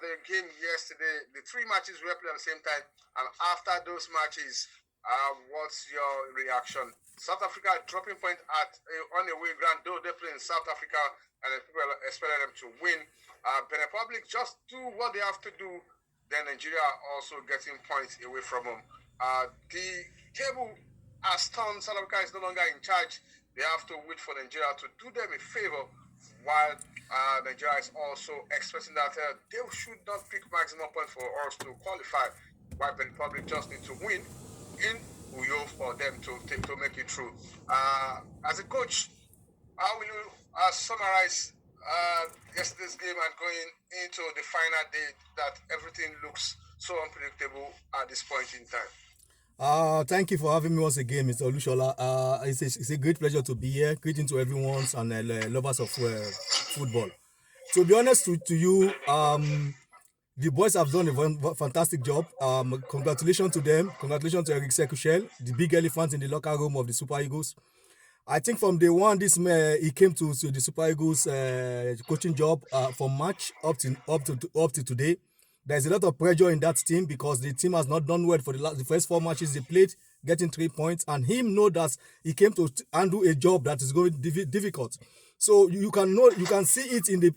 the game yesterday, the three matches were played at the same time, and after those matches, what's your reaction? South Africa dropping point at on a away ground, though they play in South Africa, and people expected them to win. Benin Republic just do what they have to do. Then Nigeria also getting points away from them. The table has turned. South Africa is no longer in charge. They have to wait for Nigeria to do them a favor, while Nigeria is also expressing that they should not pick maximum points for us to qualify, while the Republic just need to win in Uyo for them to make it through. As a coach, how will you summarize yesterday's game and going into the final day that everything looks so unpredictable at this point in time? Thank you for having me once again, Mr. Olushola. It's a great pleasure to be here. Greeting to everyone and lovers of football. To be honest to you, the boys have done a fantastic job. Congratulations to them. Congratulations to Sekou, Chelle, the big elephant in the locker room of the Super Eagles. I think from day one, he came to the Super Eagles coaching job from March up to today. There's a lot of pressure in that team because the team has not done well for the first 4 matches they played, getting 3 points, and him know that he came to undo a job that is going difficult. So you can see it in the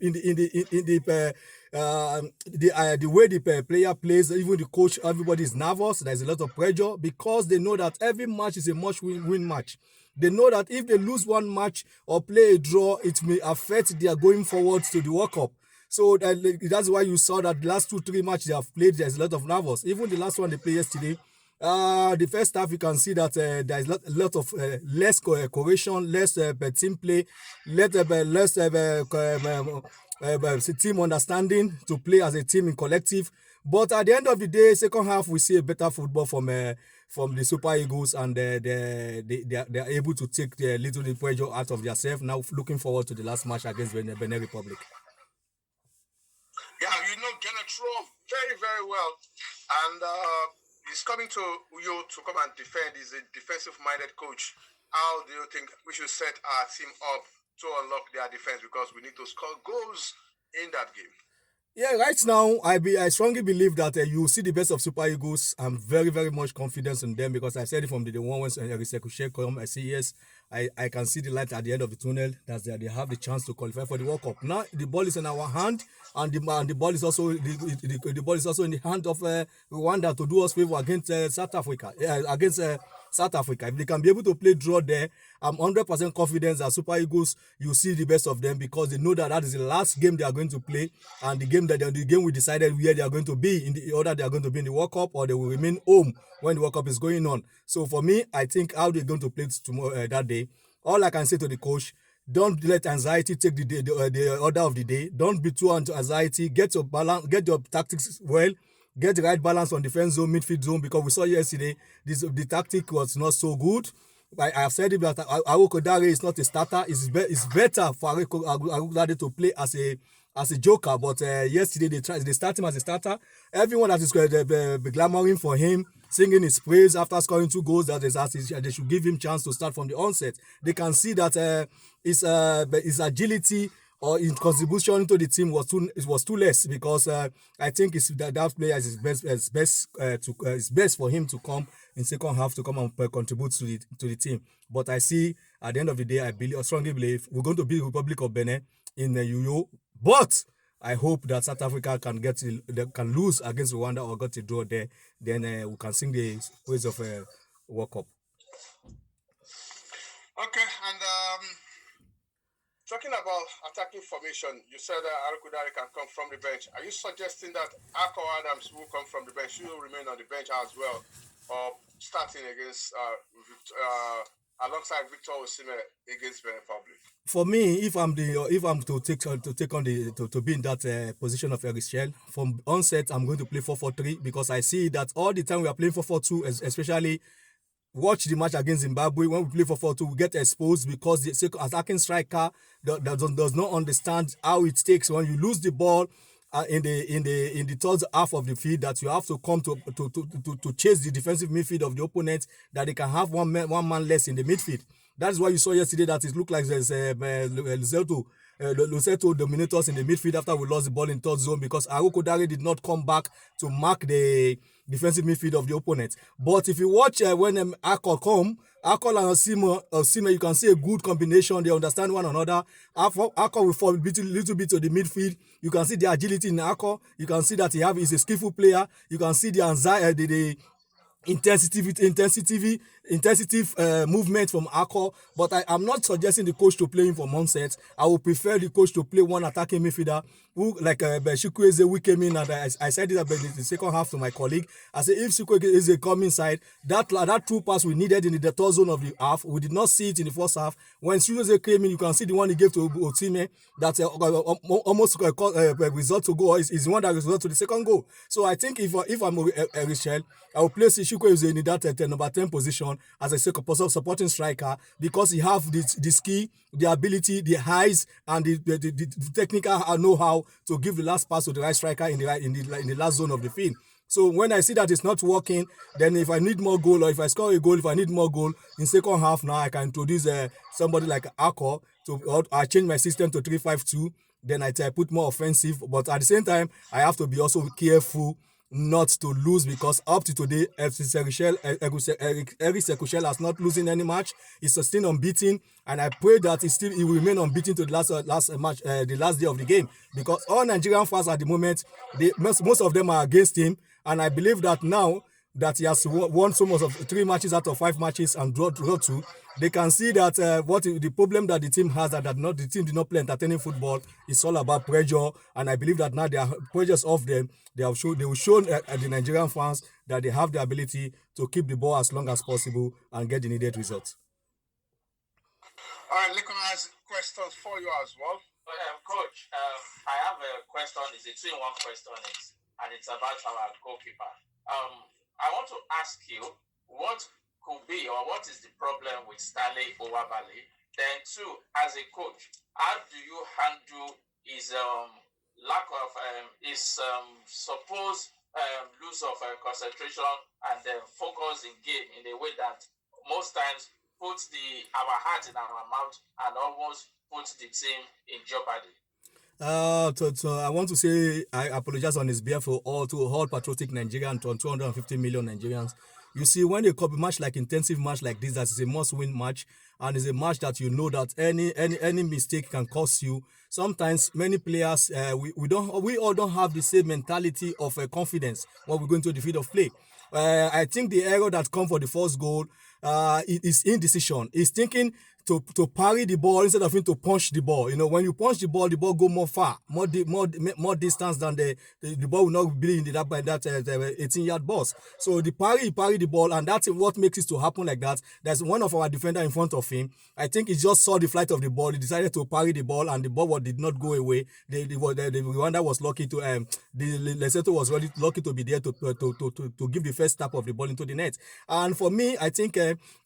way the player plays, even the coach, everybody is nervous. There's a lot of pressure because they know that every match is a must-win match. They know that if they lose one match or play a draw, it may affect their going forward to the World Cup. So that's why you saw that the last 2-3 matches they have played, there's a lot of nervous. Even the last one they played yesterday, the first half you can see that there is a lot of less cohesion, less team play, less team understanding to play as a team in collective. But at the end of the day, second half we see a better football from the Super Eagles, and they are able to take the little pressure out of themselves. Now looking forward to the last match against Benin Republic. Yeah, you know Genetro very, very well. And he's coming to Uyo to come and defend. He's a defensive-minded coach. How do you think we should set our team up to unlock their defense? Because we need to score goals in that game. Yeah, right now, I strongly believe that you will see the best of Super Eagles. I'm very, very much confident in them because I said it from the one when Sekou come. I see, yes, I can see the light at the end of the tunnel, that they have the chance to qualify for the World Cup. Now, the ball is in our hand, and the ball is also the ball is also in the hand of Rwanda to do us favor against South Africa. South Africa. If they can be able to play draw there, I'm 100% confident that Super Eagles, you see the best of them because they know that is the last game they are going to play, and the game we decided where they are going to be in the order they are going to be in the World Cup, or they will remain home when the World Cup is going on. So for me, I think how they're going to play tomorrow that day. All I can say to the coach: don't let anxiety take the order of the day. Don't be too into anxiety. Get your balance, get your tactics well. Get the right balance on defense zone, midfield zone, because we saw yesterday the tactic was not so good. I have said it that Awokodare is not a starter. It's better for Awokodare to play as a joker. But yesterday they start him as a starter. Everyone that is glamoring for him, singing his praise after scoring 2 goals, that they should give him chance to start from the onset. They can see that his agility or in contribution to the team was too less, because I think that player is best for him to come in second half to come and contribute to the team. But I see at the end of the day, I strongly believe we're going to beat the Republic of Benin in the Uyo. But I hope that South Africa can lose against Rwanda or get a draw there. Then we can sing the praise of World Cup. Okay, and talking about attacking formation, you said Awokodare can come from the bench. Are you suggesting that Akko Adams will come from the bench? He will remain on the bench as well, or starting against alongside Victor Osimhen against Benin Republic? For me, if I'm to be in that position of Chelle, from onset I'm going to play 4-4-3, because I see that all the time we are playing 4-4-2, especially watch the match against Zimbabwe. When we play 4-4-2, we get exposed because the attacking striker does not understand how it takes when you lose the ball in the third half of the field, that you have to come to chase the defensive midfield of the opponent, that they can have one man less in the midfield. That is why you saw yesterday that it looked like there's Lesotho Lesotho dominated us in the midfield after we lost the ball in third zone because Aroko Dare did not come back to mark the defensive midfield of the opponent. But if you watch when Akol and Osima, you can see a good combination. They understand one another. Akol will fall a little bit to the midfield. You can see the agility in Akol. You can see that he's a skillful player. You can see the anxiety, the intensity movement from Akol, but I'm not suggesting the coach to play him from onset. I would prefer the coach to play one attacking midfielder who, like Chukwueze, who came in, and I said it about the second half to my colleague. I said if Chukwueze come inside, that true pass we needed in the third zone of the half, we did not see it in the first half. When Chukwueze came in, you can see the one he gave to Otime that almost result to goal is the one that resulted to the second goal. So I think if I'm Richelle, I will place Chukwueze in that number 10 position as a supporting striker because he have the skill, the ability, the eyes, and the technical know-how to give the last pass to the right striker in the last zone of the field. So when I see that it's not working, then if I need more goal or if I score a goal, if I need more goal in second half, now I can introduce somebody like Akol or I change my system to 3-5-2. Then I put more offensive, but at the same time, I have to be also careful not to lose because up to today, Eric Sekou has not losing any match. He's still unbeaten, and I pray that he will remain unbeaten to the last match, the last day of the game. Because all Nigerian fans at the moment, most of them are against him, and I believe that now that he has won so much of 3 matches out of 5 matches and draw 2, they can see that the problem that the team has the team did not play entertaining football. It's all about pressure, and I believe that now there are pressures off them. They will show the Nigerian fans that they have the ability to keep the ball as long as possible and get the needed results. All right, Lincoln has questions for you as well. Coach, I have a question. It's a 2-in-1 question, and it's about our goalkeeper. I want to ask you what could be or what is the problem with Stanley Owabale? Then 2, as a coach, how do you handle his lack of supposed lose of concentration and focus in game in a way that most times puts our heart in our mouth and almost puts the team in jeopardy? So I want to say I apologize on his behalf to all patriotic Nigerians, to 250 million Nigerians. You see, when they call a match like intensive match like this, that is a must-win match, and it's a match that you know that any mistake can cost you. Sometimes many players we all don't have the same mentality of confidence when we go into the field of play. I think the error that come for the first goal is indecision. He's thinking to parry the ball instead of him to punch the ball. You know, when you punch the ball go more far, more distance than the ball will not be in that 18-yard box. So the parry the ball, and that's what makes it to happen like that. There's one of our defender in front of him. I think he just saw the flight of the ball. He decided to parry the ball, and the ball did not go away. The Rwanda was lucky to the Lesotho was really lucky to be there to give the first tap of the ball into the net. And for me, I think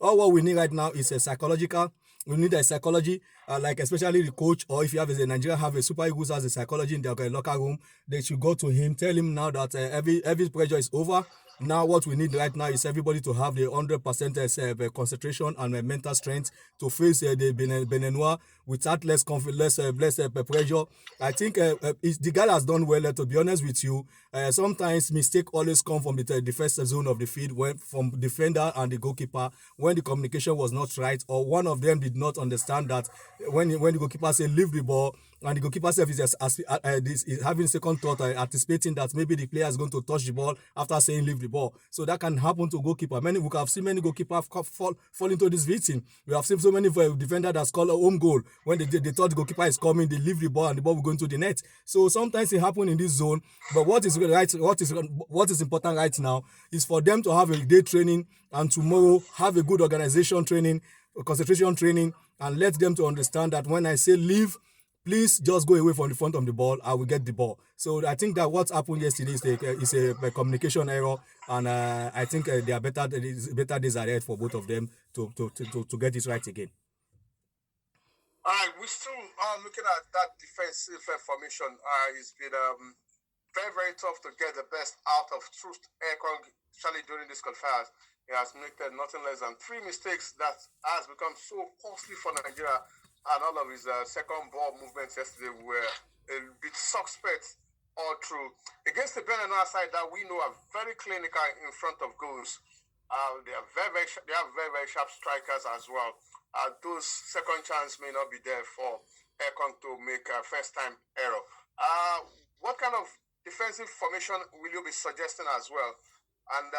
all what we need right now is a psychological. We need a psychology, like especially the coach, or if you have a Nigeria have a Super Eagles has a psychology in their locker room, they should go to him, tell him now that every pressure is over. Now what we need right now is everybody to have the 100% concentration and mental strength to face the Benenois without less pressure. I think the guy has done well. To be honest with you, sometimes mistake always come from the first zone of the field, from defender and the goalkeeper when the communication was not right, or one of them did not understand that when the goalkeeper say leave the ball, and the goalkeeper self is having second thought, anticipating that maybe the player is going to touch the ball after saying leave the ball. So that can happen to goalkeeper. We have seen many goalkeepers fall into this victim. We have seen so many defenders that score a home goal when they thought the goalkeeper is coming, they leave the ball and the ball will go into the net. So sometimes it happens in this zone. But what is important right now is for them to have a day training and tomorrow have a good organization training, concentration training, and let them to understand that when I say leave, please just go away from the front of the ball. I will get the ball. So I think that what happened yesterday is a communication error, and I think there are better days ahead for both of them to get it right again. All right, we're still looking at that defensive formation. It's been very, very tough to get the best out of Truth Ekong, especially during this qualifiers. He has made nothing less than 3 mistakes that has become so costly for Nigeria. and all of his second ball movements yesterday were a bit suspect all through. Against the Benin side that we know are very clinical in front of goals. They are they have very sharp strikers as well. Those second chance may not be there for Ekong to make a first time error. What kind of defensive formation will you be suggesting as well? And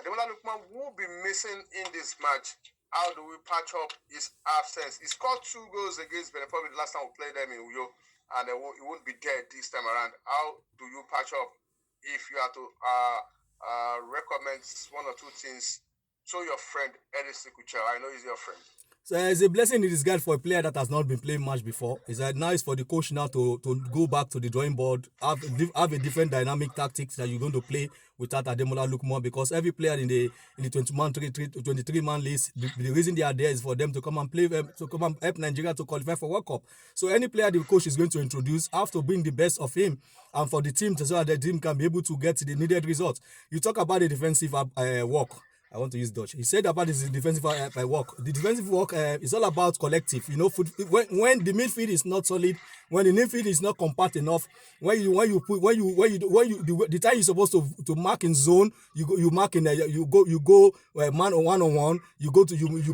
Ademola Lookman will be missing in this match. How do we patch up his absence? He scored 2 goals against Benin Republic the last time we played them in Uyo, and he won't be there this time around. How do you patch up if you have to recommend 1 or 2 things to your friend Eddie Sekou? I know he's your friend. So it's a blessing in disguise for a player that has not been playing much before. It's nice for the coach now to go back to the drawing board, have a different dynamic tactics that you're going to play without Ademola Lookman, because every player in the 23-man list, the reason they are there is for them to come and play, to come and help Nigeria to qualify for World Cup. So any player the coach is going to introduce have to bring the best of him, and for the team so that the team can be able to get the needed results. You talk about the defensive work. I want to use Dutch. He said about his defensive work. The defensive work is all about collective. You know, when the midfield is not solid, when the midfield is not compact enough, the time you're supposed to mark in zone, you mark in you go man on one. You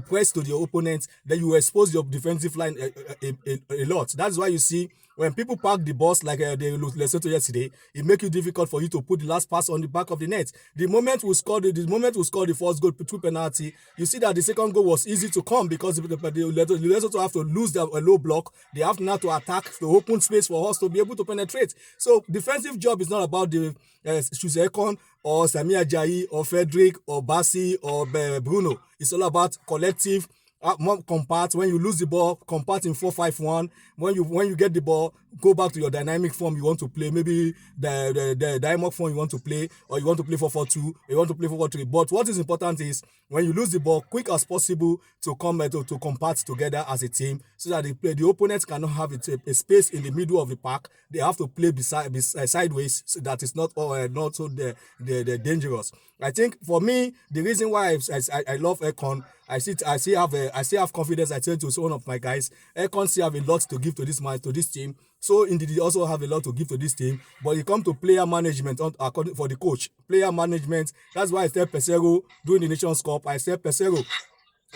press to the opponent, then you expose your defensive line a lot. That's why you see when people park the bus like the Lesotho yesterday, it makes it difficult for you to put the last pass on the back of the net. The moment we scored the first goal, 2 penalty, you see that the second goal was easy to come because the Lesotho have to lose their low block. They have now to attack to open space for us to be able to penetrate. So defensive job is not about the Ekong or Samir Ajayi or Frederick or Bassi or Bruno. It's all about collective. More compact. When you lose the ball, compact in 4-5-1. When you get the ball, go back to your dynamic form you want to play. Maybe the diamond form you want to play, or you want to play 4-4-2, or you want to play 4-4-3. But what is important is when you lose the ball, quick as possible to come to compact together as a team, so that the opponents cannot have a space in the middle of the park. They have to play sideways, so that it's not so dangerous. I think for me, the reason why I love Ekong, I still have confidence. I tell to one of my guys, Ekong still have a lot to give to this match, to this team. So indeed, he also have a lot to give to this team. But it comes to player management, according for the coach, player management. That's why I said Pesero during the Nations Cup. I said Pesero,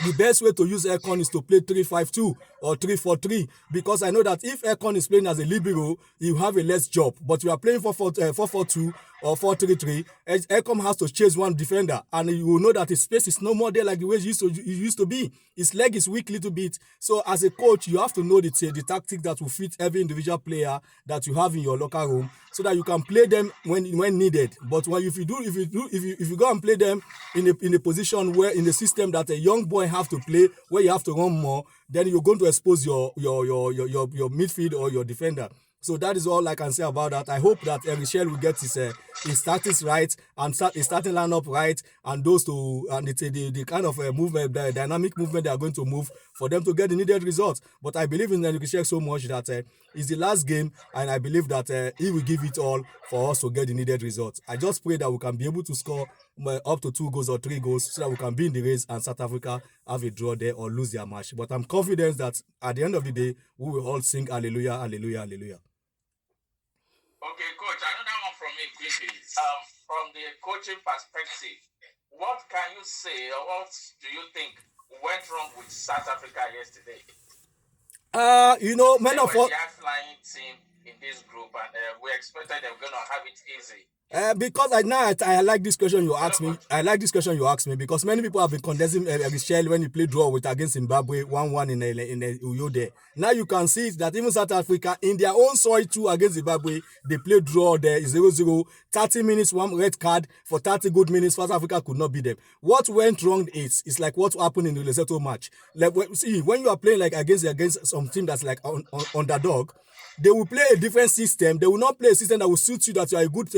the best way to use Ekong is to play 3-5-2 or 3-4-3, because I know that if Ekong is playing as a libero, you have a less job. But you are playing 4-4-2 or 4-3-3, Ekong has to chase one defender, and you will know that his space is no more there like the way it used to be. His leg is weak a little bit. So as a coach, you have to know the tactic that will fit every individual player that you have in your locker room, so that you can play them when needed. But if you go and play them in a position where, in the system that a young boy have to play, where you have to run more, then you're going to expose your midfield or your defender. So that is all I can say about that. I hope that Chelle will get his tactics right and start his starting lineup right, and the kind of movement, the dynamic movement they are going to move for them to get the needed results. But I believe in Chelle so much that it's the last game, and I believe that he will give it all for us to get the needed results. I just pray that we can be able to score up to 2 goals or 3 goals, so that we can be in the race and South Africa have a draw there or lose their match. But I'm confident that at the end of the day, we will all sing hallelujah, hallelujah, hallelujah. Okay, coach, another one from me quickly. From the coaching perspective, what can you say, or what do you think went wrong with South Africa yesterday? Men of all, the flying team in this group, and we expected they were going to have it easy. Because I like this question you asked me. I like this question you asked me because many people have been condensing Chelle when he played draw against Zimbabwe 1-1 in Uyo there. Now you can see that even South Africa in their own soil too against Zimbabwe, they played draw there 0-0, 30 minutes, 1 red card for 30 good minutes. South Africa could not beat them. What went wrong is like what happened in the Lesotho match. Like when you are playing like against some team that's like underdog, they will play a different system. They will not play a system that will suit you, that you are a good